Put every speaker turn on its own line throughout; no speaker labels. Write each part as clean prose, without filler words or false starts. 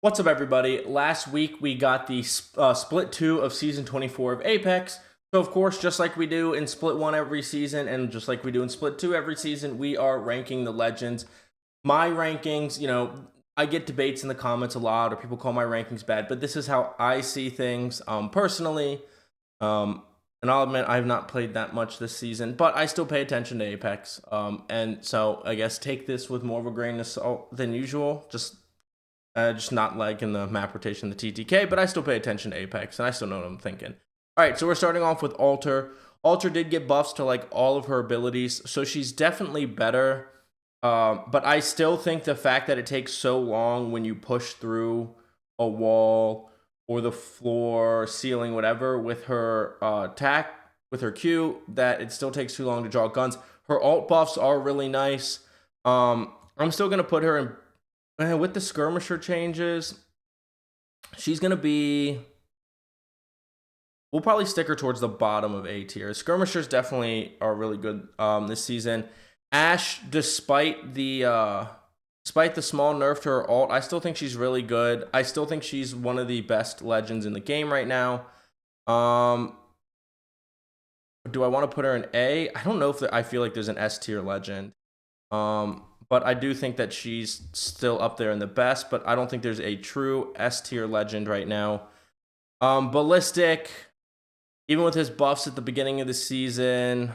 What's up, everybody? Last week we got the split 2 of season 24 of Apex. So, of course, just like we do in split 1 every season, and just like we do in split 2 every season, we are ranking the legends. My rankings, I get debates in the comments a lot, or people call my rankings bad, but this is how I see things personally. And I'll admit I've not played that much this season, but I still pay attention to Apex. And so I guess take this with more of a grain of salt than usual. Just not like in the map rotation, the TTK, but I still pay attention to Apex, and I still know what I'm thinking. All right, so we're starting off with Alter. Alter did get buffs to like all of her abilities, so she's definitely better. But I still think the fact that it takes so long when you push through a wall or the floor, ceiling, whatever, with her attack, with her Q, that it still takes too long to draw guns. Her alt buffs are really nice. I'm still going to put her in with the Skirmisher changes. She's going to be... We'll probably stick her towards the bottom of A tier. Skirmishers definitely are really good this season. Ashe, despite the small nerf to her alt, I still think she's really good. I still think she's one of the best legends in the game right now. Do I want to put her in A? I don't know if I feel like there's an S tier legend. But I do think that she's still up there in the best, but I don't think there's a true S tier legend right now. Ballistic, even with his buffs at the beginning of the season,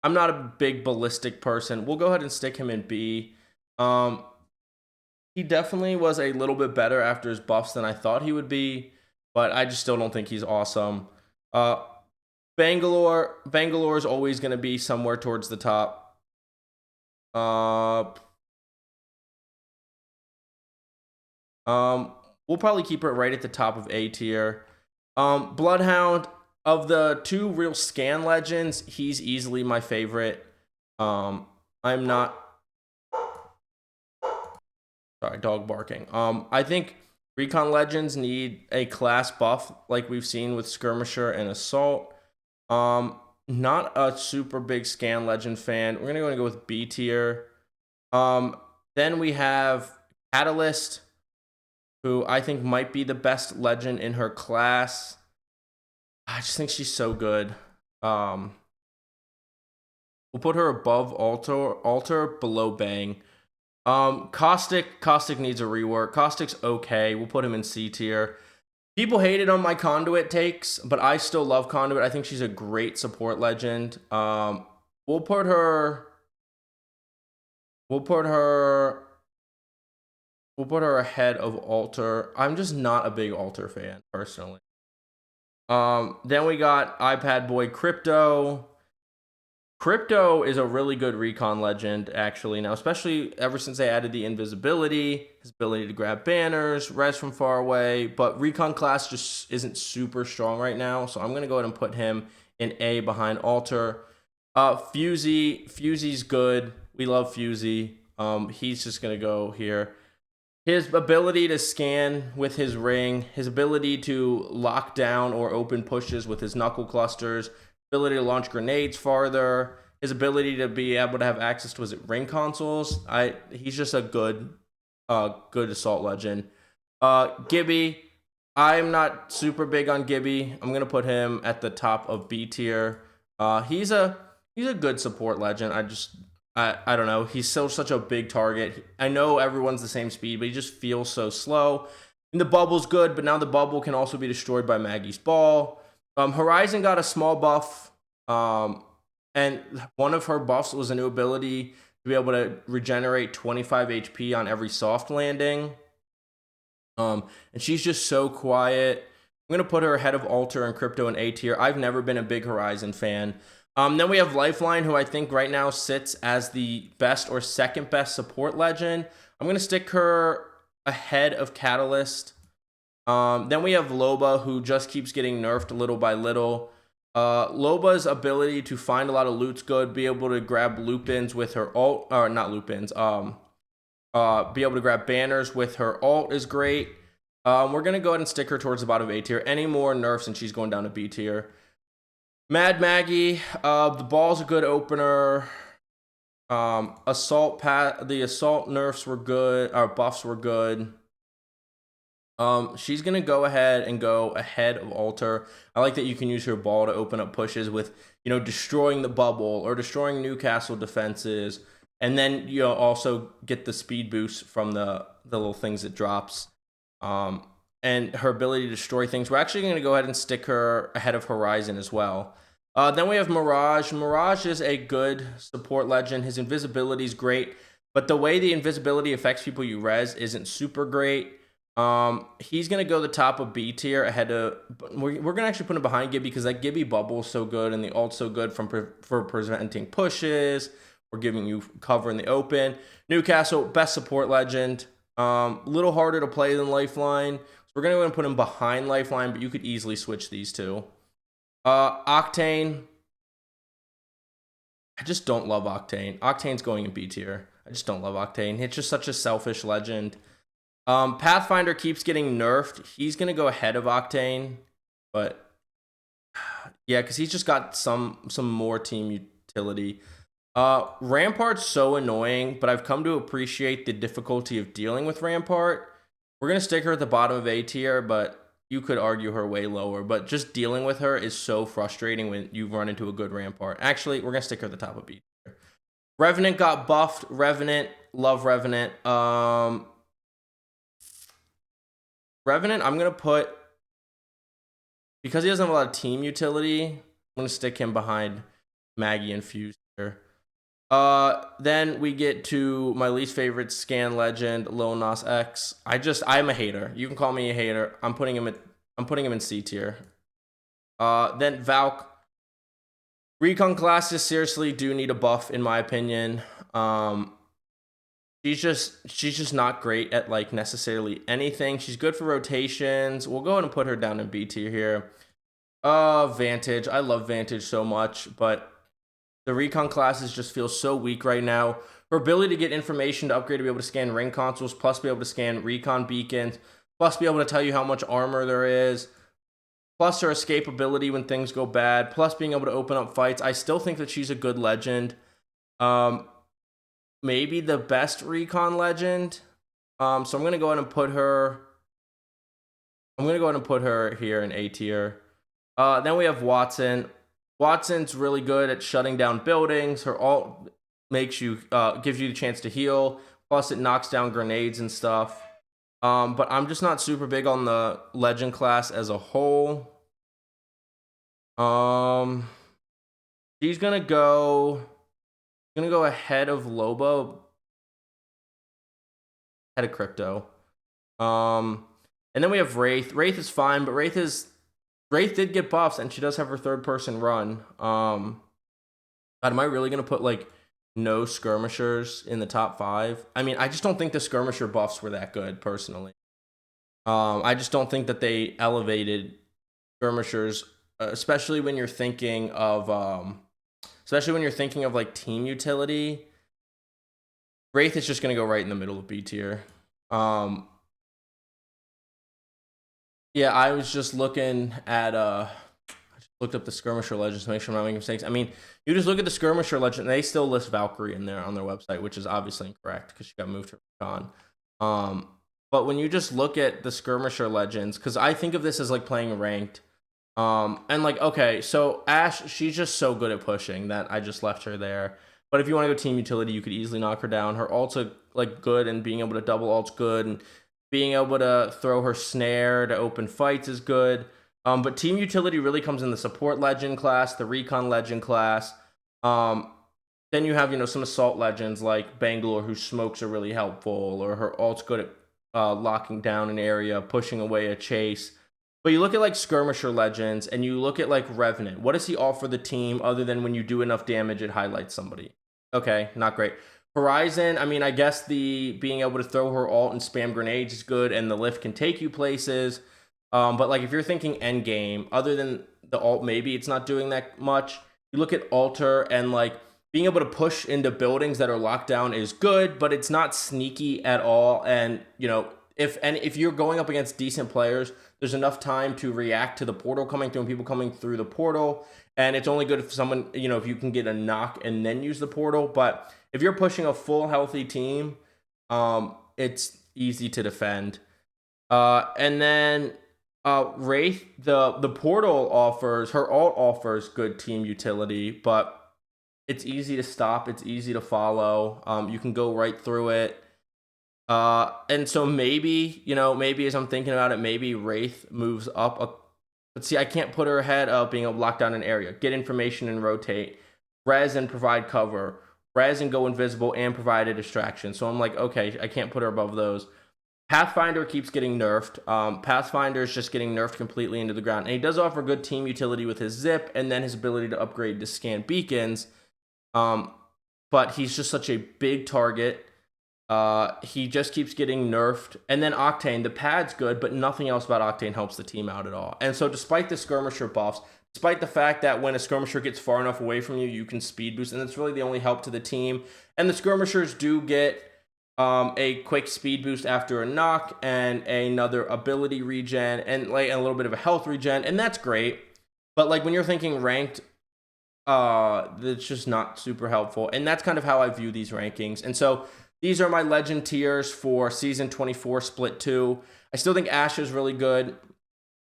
I'm not a big Ballistic person. We'll go ahead and stick him in B. He definitely was a little bit better after his buffs than I thought he would be, but I just still don't think he's awesome. Bangalore is always going to be somewhere towards the top. We'll probably keep it right at the top of A tier. Bloodhound, of the two real scan legends, he's easily my favorite. I'm not... Sorry, dog barking. I think recon legends need a class buff like we've seen with Skirmisher and Assault. Not a super big scan legend fan. We're gonna go with B tier. Then we have Catalyst, who I think might be the best legend in her class. I just think she's so good. We'll put her above Alter, below Bang. Caustic needs a rework. Caustic's okay. We'll put him in C tier. People hated on my Conduit takes, but I still love Conduit. I think she's a great support legend. We'll put her ahead of Alter. I'm just not a big Alter fan, personally. Then we got iPad boy Crypto. Crypto is a really good recon legend, actually, now, especially ever since they added the invisibility, his ability to grab banners, res from far away, but recon class just isn't super strong right now, so I'm going to go ahead and put him in A behind Alter. Fusy's good. We love Fusy. He's just going to go here. His ability to scan with his ring, his ability to lock down or open pushes with his knuckle clusters, ability to launch grenades farther, his ability to be able to have access to his ring consoles. He's just a good assault legend. Gibby, I'm not super big on Gibby. I'm gonna put him at the top of B tier. He's a good support legend. I don't know. He's still such a big target. I know everyone's the same speed, but he just feels so slow. And the bubble's good, but now the bubble can also be destroyed by Maggie's ball. Horizon got a small buff, and one of her buffs was a new ability to be able to regenerate 25 HP on every soft landing. And she's just so quiet. I'm going to put her ahead of Alter and Crypto in A tier. I've never been a big Horizon fan. Then we have Lifeline, who I think right now sits as the best or second best support legend. I'm going to stick her ahead of Catalyst. Then we have Loba, who just keeps getting nerfed little by little. Loba's ability to find a lot of loot's good, be able to grab lupins with her alt, or not lupins, be able to grab banners with her alt is great. We're going to go ahead and stick her towards the bottom of A tier. Any more nerfs and she's going down to B tier. Mad Maggie, the ball's a good opener. The assault nerfs were good, or buffs were good. She's gonna go ahead and go ahead of Alter. I like that you can use her ball to open up pushes with, destroying the bubble or destroying Newcastle defenses, and then also get the speed boost from the little things it drops. And her ability to destroy things. We're actually gonna go ahead and stick her ahead of Horizon as well. Then we have Mirage. Mirage is a good support legend. His invisibility is great, but the way the invisibility affects people you res isn't super great. He's gonna go the top of B tier ahead of. We're gonna actually put him behind Gibby because that Gibby bubble is so good and the ult's so good for preventing pushes or giving you cover in the open. Newcastle, best support legend. Little harder to play than Lifeline, so we're gonna go and put him behind Lifeline, but you could easily switch these two. Octane. I just don't love Octane. Octane's going in B tier. I just don't love Octane. It's just such a selfish legend. Pathfinder keeps getting nerfed. He's gonna go ahead of Octane, but yeah, because he's just got some more team utility. Rampart's so annoying, but I've come to appreciate the difficulty of dealing with Rampart. We're gonna stick her at the bottom of A tier, but you could argue her way lower. But just dealing with her is so frustrating when you run into a good Rampart. Actually, we're gonna stick her at the top of B tier. Revenant got buffed. Revenant, love Revenant. Revenant, I'm going to put, because he doesn't have a lot of team utility, I'm going to stick him behind Maggie and Fuse here. Then we get to my least favorite scan legend, Lil Nas X. I'm a hater. You can call me a hater. I'm putting him in C tier. Then Valk. Recon classes seriously do need a buff, in my opinion. She's just not great at like necessarily anything. She's good for rotations. We'll go ahead and put her down in B tier here. Vantage. I love Vantage so much, but the recon classes just feel so weak right now. Her ability to get information to upgrade to be able to scan ring consoles, plus be able to scan recon beacons, plus be able to tell you how much armor there is, plus her escapability when things go bad, plus being able to open up fights. I still think that she's a good legend. Maybe the best recon legend. So I'm gonna go ahead and put her. Here in A tier. Then we have Watson. Watson's really good at shutting down buildings. Her ult gives you the chance to heal. Plus, it knocks down grenades and stuff. But I'm just not super big on the legend class as a whole. She's gonna go ahead of Lobo, ahead of Crypto. And then we have Wraith. Wraith is fine, but Wraith did get buffs, and she does have her third person run. God, am I really gonna put like no skirmishers in the top 5? I mean, I just don't think the skirmisher buffs were that good, personally. I just don't think that they elevated skirmishers, especially when you're thinking of like team utility. Wraith is just gonna go right in the middle of B tier. Yeah, I was just looking at I just looked up the skirmisher legends to make sure I'm not making mistakes. I mean, you just look at the skirmisher legend, and they still list Valkyrie in there on their website, which is obviously incorrect because she got moved to Recon. But when you just look at the skirmisher legends, because I think of this as like playing ranked. And like, okay, so Ashe, she's just so good at pushing that I just left her there. But if you want to go team utility, you could easily knock her down. Her ult's like good, and being able to double ult's good, and being able to throw her snare to open fights is good. But team utility really comes in the support legend class, the recon legend class. Then you have, some assault legends like Bangalore, whose smokes are really helpful, or her ult's good at locking down an area, pushing away a chase. But you look at like skirmisher legends, and you look at like Revenant. What does he offer the team other than when you do enough damage, it highlights somebody? Okay, not great. Horizon, I mean, I guess the being able to throw her ult and spam grenades is good, and the lift can take you places. But like if you're thinking end game, other than the ult, maybe it's not doing that much. You look at Alter, and like being able to push into buildings that are locked down is good, but it's not sneaky at all. And if you're going up against decent players, there's enough time to react to the portal coming through and people coming through the portal. And it's only good if someone, if you can get a knock and then use the portal. But if you're pushing a full healthy team, it's easy to defend. And then Wraith, the portal her ult offers good team utility, but it's easy to stop. It's easy to follow. You can go right through it. And so maybe as I'm thinking about it, maybe Wraith moves up. But see, I can't put her ahead of being able to lock down an area, get information and rotate, res and provide cover, res and go invisible and provide a distraction. So I'm like, okay, I can't put her above those. Pathfinder keeps getting nerfed. Pathfinder is just getting nerfed completely into the ground. And he does offer good team utility with his zip and then his ability to upgrade to scan beacons. But he's just such a big target. He just keeps getting nerfed. And then Octane, the pad's good, but nothing else about Octane helps the team out at all. And so despite the Skirmisher buffs, despite the fact that when a Skirmisher gets far enough away from you, you can speed boost, and that's really the only help to the team. And the Skirmishers do get a quick speed boost after a knock and another ability regen and a little bit of a health regen, and that's great. But when you're thinking ranked, that's just not super helpful. And that's kind of how I view these rankings. And so these are my legend tiers for Season 24 Split 2. I still think Ashe is really good.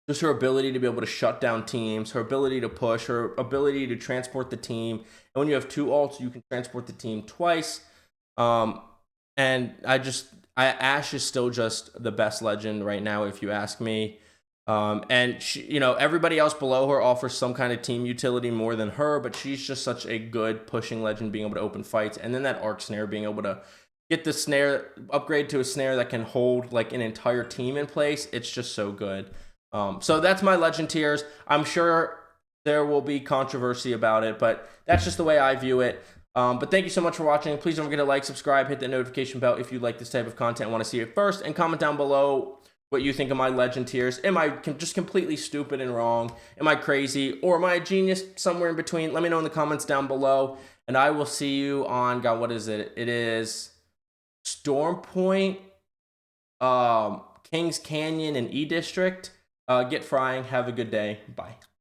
Just her ability to be able to shut down teams, her ability to push, her ability to transport the team. And when you have 2 ults, you can transport the team twice. And Ashe is still just the best legend right now, if you ask me. And she, everybody else below her offers some kind of team utility more than her, but she's just such a good pushing legend, being able to open fights. And then that arc snare, being able to get the snare, upgrade to a snare that can hold an entire team in place. It's just so good. So that's my legend tiers. I'm sure there will be controversy about it, but that's just the way I view it. But thank you so much for watching. Please don't forget to like, subscribe, hit the notification bell if you like this type of content and want to see it first, and comment down below what you think of my legend tiers. Am I just completely stupid and wrong? Am I crazy? Or am I a genius? Somewhere in between. Let me know in the comments down below, and I will see you on, God, what is it? It is Storm Point, Kings Canyon, and E District. Get frying. Have a good day. Bye.